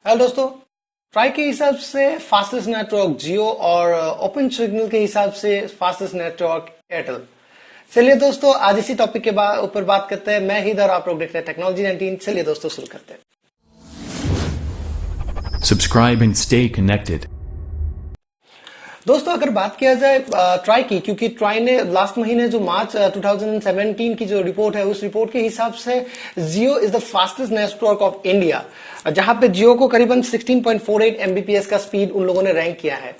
Hello दोस्तों, try के हिसाब से फास्टेस्ट नेटवर्क जियो और ओपन सिग्नल के हिसाब से फास्टेस्ट नेटवर्क एयरटेल। चलिए दोस्तों, आज इसी टॉपिक के ऊपर बात करते हैं। मैं हिदर, आप लोग देख रहे हैं टेक्नोलॉजी 19। चलिए दोस्तों शुरू करते हैं। Subscribe and stay connected. दोस्तों अगर बात किया जाए ट्राई की, क्योंकि ट्राई ने लास्ट महीने जो मार्च 2017 की जो रिपोर्ट है, उस रिपोर्ट के हिसाब से Jio is the fastest network of India, जहां पे जियो को करीबन 16.48 एमबीपीएस का स्पीड उन लोगों ने रैंक किया है।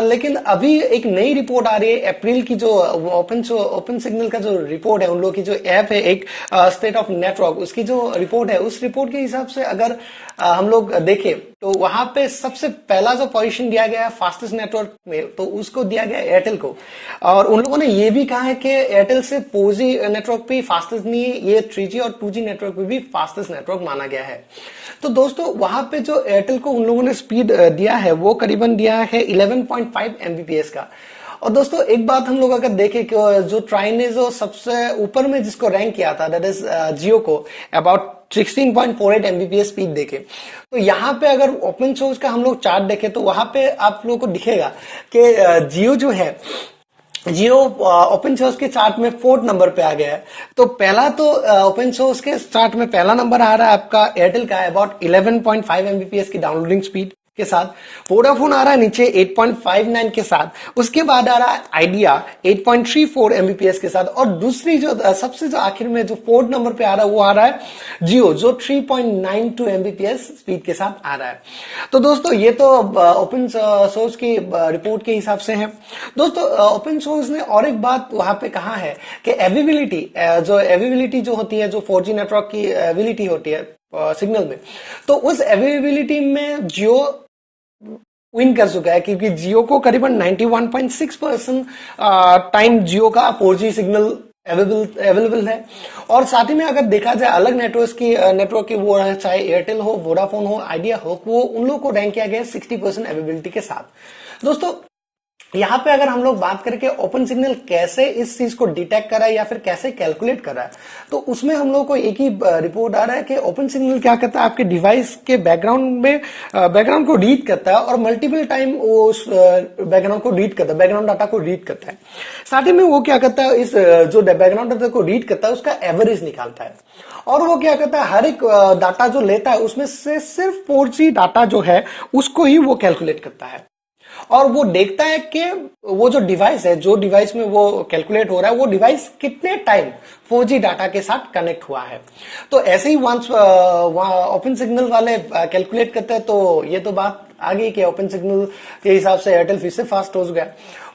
लेकिन अभी एक नई रिपोर्ट आ रही है अप्रैल की, जो ओपन सिग्नल का जो रिपोर्ट है, उन लोगों की जो ऐप है एक स्टेट ऑफ नेटवर्क, उसकी जो रिपोर्ट है, उस रिपोर्ट के हिसाब से अगर हम लोग देखें तो वहां पे सबसे पहला जो पोजीशन दिया गया है फास्टेस्ट नेटवर्क में, तो उसको दिया गया एयरटेल को। और उन लोगों ने ये भी कहा है कि एयरटेल से 4G नेटवर्क पे फास्टेस्ट नहीं है, ये 3G और 2G नेटवर्क पे भी फास्टेस्ट नेटवर्क माना गया है। तो दोस्तों वहां पे जो एयरटेल को उन लोगों ने स्पीड दिया है, वो करीबन दिया है 11.5 एमबीपीएस का। और दोस्तों एक बात हम लोग अगर देखें कि जो ट्राई ने जो सबसे ऊपर में जिसको रैंक किया था, दैट इज जियो को, अबाउट 16.48 एमबीपीएस स्पीड देखे, तो यहाँ पे अगर ओपन सोर्स का हम लोग चार्ट देखें तो वहां पे आप लोगों को दिखेगा कि जियो जो है, जियो ओपन सोर्स के चार्ट में 4th नंबर पे आ गया है। तो पहला तो ओपन सोर्स के चार्ट में पहला नंबर आ रहा है आपका एयरटेल का, अबाउट 11.5 एमबीपीएस की डाउनलोडिंग स्पीड के साथ। वोडाफोन आ रहा है नीचे 8.59 के साथ। उसके बाद आ रहा है आइडिया 8.34 एमबीपीएस के साथ। और दूसरी जो सबसे जो आखिर में जो 4th नंबर पे आ रहा है, वो आ रहा है जियो, जो 3.92 एमबीपीएस स्पीड के साथ आ रहा है। तो दोस्तों ये तो ओपन सोर्स की रिपोर्ट के हिसाब से है। दोस्तों ओपन सोर्स ने और एक बात वहां पे कहा है कि एवेबिलिटी जो होती है, जो 4G नेटवर्क की एवेबिलिटी होती है सिग्नल में, तो उस एवेबिलिटी में जियो विन कर चुका है, क्योंकि जियो को करीबन 91.6% टाइम जियो का 4G सिग्नल अवेलेबल है। और साथ ही में अगर देखा जाए अलग नेटवर्क की वो चाहे एयरटेल हो, वोडाफोन हो, आइडिया हो, वो उन लोगों को रैंक किया गया 60% अवेलेबिलिटी के साथ। दोस्तों यहां पे अगर हम लोग बात करके ओपन सिग्नल कैसे इस चीज को डिटेक्ट करा है या फिर कैसे कैलकुलेट करा है, तो उसमें हम लोग को एक ही रिपोर्ट आ रहा है कि ओपन सिग्नल क्या करता है, आपके डिवाइस के बैकग्राउंड को रीड करता है और मल्टीपल टाइम उस बैकग्राउंड को रीड करता है, बैकग्राउंड डाटा को रीड करता है। साथ ही में वो क्या करता है, इस जो बैकग्राउंड डाटा को रीड करता है उसका एवरेज निकालता है। और वो क्या करता है, हर एक डाटा जो लेता है उसमें से सिर्फ 4G डाटा जो है उसको ही वो कैलकुलेट करता है। और वो देखता है कि वो जो डिवाइस है, जो डिवाइस में वो कैलकुलेट हो रहा है, वो डिवाइस कितने टाइम 4G डाटा के साथ कनेक्ट हुआ है। तो ऐसे ही वंस ओपन सिग्नल वाले कैलकुलेट करते हैं, तो ये तो बात आ गई कि ओपन सिग्नल के हिसाब से एयरटेल फिर से फास्ट हो गया।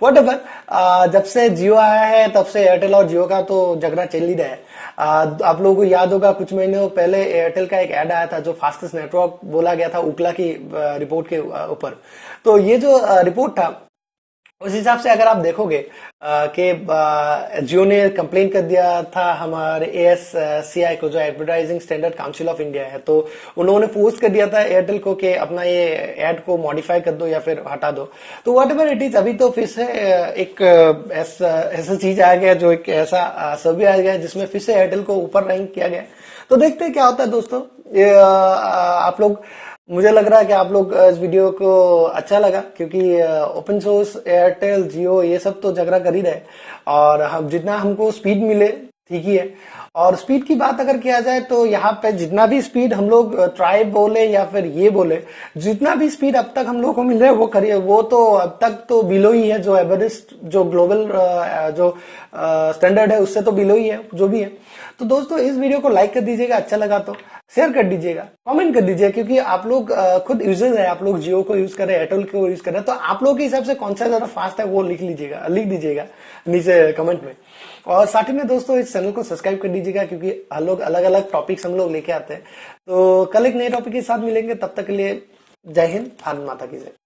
व्हाटएवर, जब से जियो आया है तब से एयरटेल और जियो का तो झगड़ा चल ही रहा है। आप लोगों को याद होगा कुछ महीनों पहले एयरटेल का एक ऐड आया था जो फास्टेस्ट नेटवर्क बोला गया था उकला की रिपोर्ट के ऊपर। तो ये जो रिपोर्ट था, उस हिसाब से अगर आप देखोगे कि जियो ने कंप्लेन कर दिया था हमारे ASCI को, जो advertising standard council of India है, तो उन लोगों ने फोर्स कर दिया था एयरटेल को कि अपना ये एड को मॉडिफाई कर दो या फिर हटा दो। तो व्हाटएवर इट इज, अभी तो फिर से एक ऐसा चीज आ गया, जो एक ऐसा सर्वे आ गया जिसमें फिर से एयरटेल को ऊपर रैंक किया गया। तो देखते हैं क्या होता है दोस्तों। आप लोग, मुझे लग रहा है कि आप लोग इस वीडियो को अच्छा लगा, क्योंकि ओपन सोर्स एयरटेल जियो ये सब तो झगड़ा कर ही रहे, और हम जितना हमको स्पीड मिले ठीक ही है। और स्पीड की बात अगर किया जाए तो यहाँ पे जितना भी स्पीड हम लोग ट्राई बोले या फिर ये बोले, जितना भी स्पीड अब तक हम लोग को मिल रहा है वो तो अब तक तो बिलो ही है, जो एवरेज जो ग्लोबल जो स्टैंडर्ड है उससे तो बिलो ही है जो भी है। तो दोस्तों इस वीडियो को लाइक कर दीजिएगा, अच्छा लगा तो शेयर कर दीजिएगा, कमेंट कर दीजिएगा, क्योंकि आप लोग खुद यूजर्स है, आप लोग जियो को यूज कर रहे हैं, एयरटेल को यूज कर रहे हैं, तो आप लोग के हिसाब से कौन सा ज्यादा फास्ट है वो लिख दीजिएगा नीचे कमेंट में। और साथ ही में दोस्तों इस चैनल को सब्सक्राइब कर दीजिएगा, क्योंकि हम लोग अलग अलग टॉपिक्स हम लोग लेके आते हैं। तो कल एक नए टॉपिक के साथ मिलेंगे, तब तक के लिए जय हिंद, भारत माता की जय।